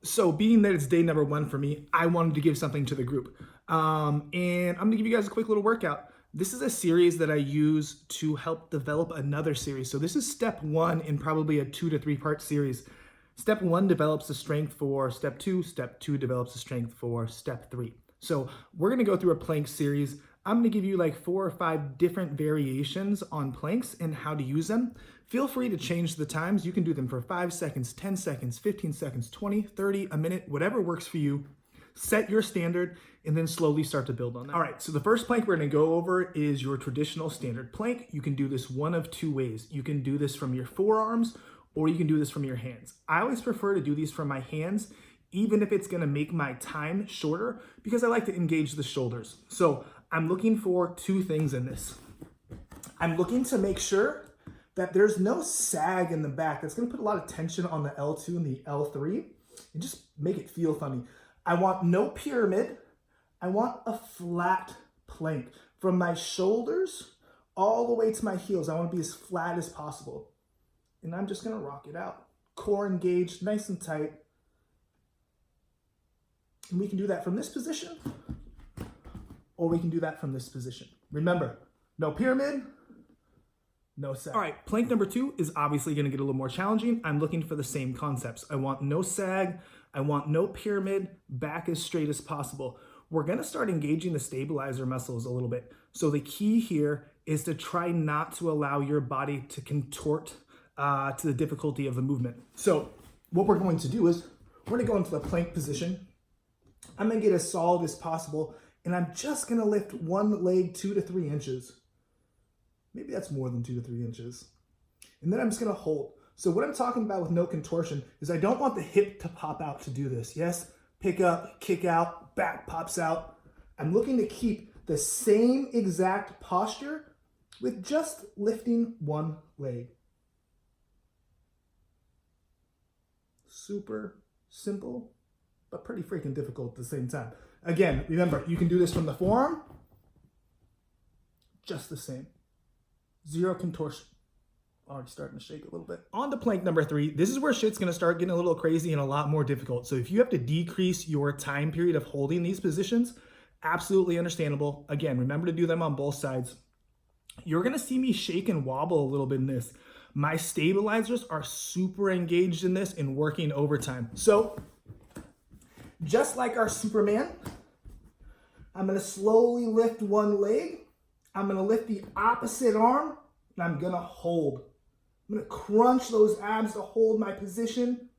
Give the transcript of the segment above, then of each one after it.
So being that it's day number 1 for me, I wanted to give something to the group. And I'm gonna give you guys a quick little workout. This is a series that I use to help develop another series. So this is step 1 in probably a 2 to 3 part series. Step 1 develops the strength for step 2. Step 2 develops the strength for step 3. So we're gonna go through a plank series. I'm gonna give you like 4 or 5 different variations on planks and how to use them. Feel free to change the times. You can do them for 5 seconds, 10 seconds, 15 seconds, 20, 30, a minute, whatever works for you. Set your standard and then slowly start to build on that. All right, so the first plank we're gonna go over is your traditional standard plank. You can do this one of 2 ways. You can do this from your forearms or you can do this from your hands. I always prefer to do these from my hands, even if it's gonna make my time shorter, because I like to engage the shoulders. So I'm looking for 2 things in this. I'm looking to make sure that there's no sag in the back. That's gonna put a lot of tension on the L2 and the L3 and just make it feel funny. I want no pyramid. I want a flat plank. From my shoulders all the way to my heels, I wanna be as flat as possible. And I'm just gonna rock it out. Core engaged, nice and tight. And we can do that from this position, or we can do that from this position. Remember, no pyramid, no sag. All right, plank number 2 is obviously gonna get a little more challenging. I'm looking for the same concepts. I want no sag, I want no pyramid, back as straight as possible. We're gonna start engaging the stabilizer muscles a little bit. So the key here is to try not to allow your body to contort to the difficulty of the movement. So what we're going to do is we're gonna go into the plank position. I'm gonna get as solid as possible, and I'm just gonna lift one leg 2 to 3 inches. Maybe that's more than 2 to 3 inches. And then I'm just gonna hold. So what I'm talking about with no contortion is I don't want the hip to pop out to do this. Yes, pick up, kick out, back pops out. I'm looking to keep the same exact posture with just lifting one leg. Super simple, but pretty freaking difficult at the same time. Again, remember, you can do this from the forearm, just the same. Zero contortion. Already starting to shake a little bit. On to plank number 3, this is where shit's gonna start getting a little crazy and a lot more difficult. So if you have to decrease your time period of holding these positions, absolutely understandable. Again, remember to do them on both sides. You're gonna see me shake and wobble a little bit in this. My stabilizers are super engaged in this and working overtime. So just like our Superman, I'm gonna slowly lift one leg. I'm gonna lift the opposite arm and I'm gonna hold. I'm gonna crunch those abs to hold my position.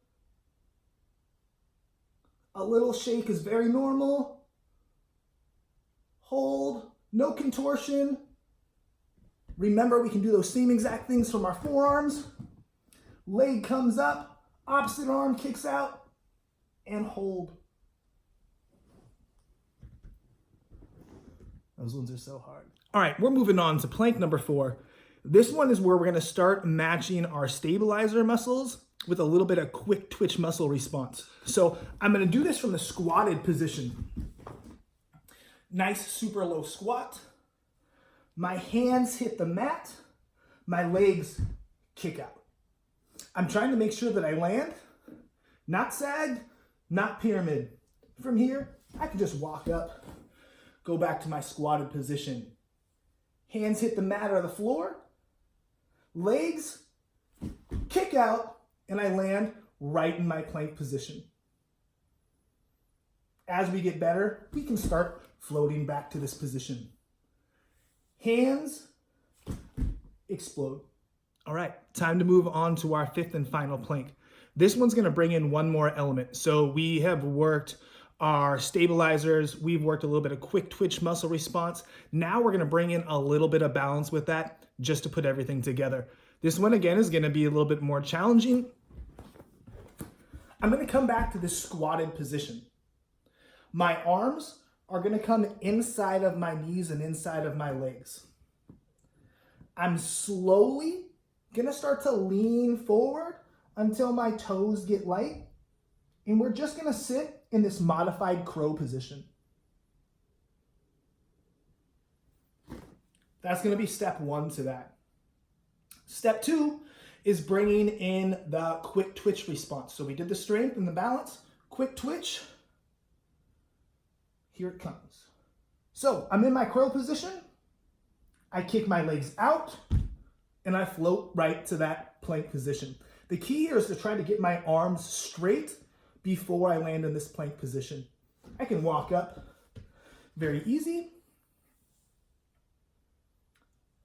A little shake is very normal. Hold, no contortion. Remember, we can do those same exact things from our forearms. Leg comes up, opposite arm kicks out, and hold. Those ones are so hard. All right, we're moving on to plank number 4. This one is where we're gonna start matching our stabilizer muscles with a little bit of quick twitch muscle response. So I'm gonna do this from the squatted position. Nice super low squat. My hands hit the mat. My legs kick out. I'm trying to make sure that I land, not sag, not pyramid. From here, I can just walk up, go back to my squatted position. Hands hit the mat or the floor. Legs kick out, and I land right in my plank position. As we get better, we can start floating back to this position. Hands explode. All right, time to move on to our 5th and final plank. This one's gonna bring in one more element. So we have worked our stabilizers, we've worked a little bit of quick twitch muscle response. Now we're gonna bring in a little bit of balance with that just to put everything together. This one again is gonna be a little bit more challenging. I'm gonna come back to this squatted position. My arms are gonna come inside of my knees and inside of my legs. I'm slowly gonna start to lean forward until my toes get light. And we're just gonna sit in this modified crow position. That's gonna be step 1 to that. Step 2 is bringing in the quick twitch response. So we did the strength and the balance. quick twitch. Here it comes. So I'm in my curl position. I kick my legs out and I float right to that plank position. The key here is to try to get my arms straight before I land in this plank position. I can walk up very easy.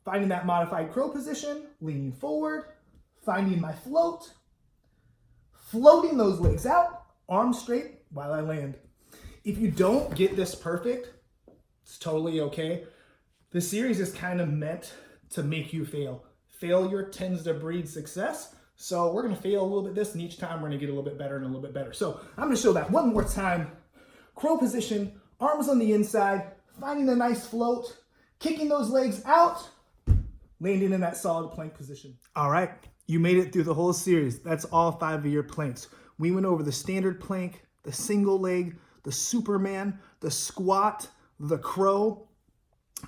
Finding that modified curl position, leaning forward, finding my float, floating those legs out, arms straight while I land. If you don't get this perfect, it's totally okay. The series is kind of meant to make you fail. Failure tends to breed success. So we're gonna fail a little bit this, and each time we're gonna get a little bit better and a little bit better. So I'm gonna show that one more time. Crow position, arms on the inside, finding a nice float, kicking those legs out, landing in that solid plank position. All right, you made it through the whole series. That's all 5 of your planks. We went over the standard plank, the single leg, the Superman, the squat, the crow.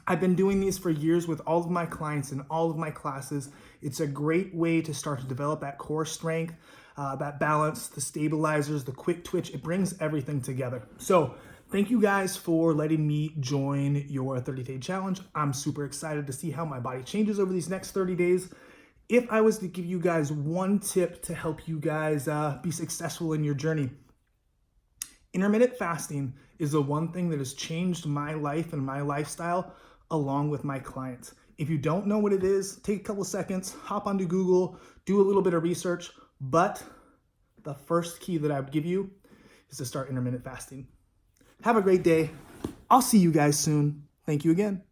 I've been doing these for years with all of my clients in all of my classes. It's a great way to start to develop that core strength, that balance, the stabilizers, the quick twitch. It brings everything together. So thank you guys for letting me join your 30-day challenge. I'm super excited to see how my body changes over these next 30 days. If I was to give you guys one tip to help you guys be successful in your journey, intermittent fasting is the one thing that has changed my life and my lifestyle along with my clients. If you don't know what it is, take a couple seconds, hop onto Google, do a little bit of research, but the first key that I would give you is to start intermittent fasting. Have a great day. I'll see you guys soon. Thank you again.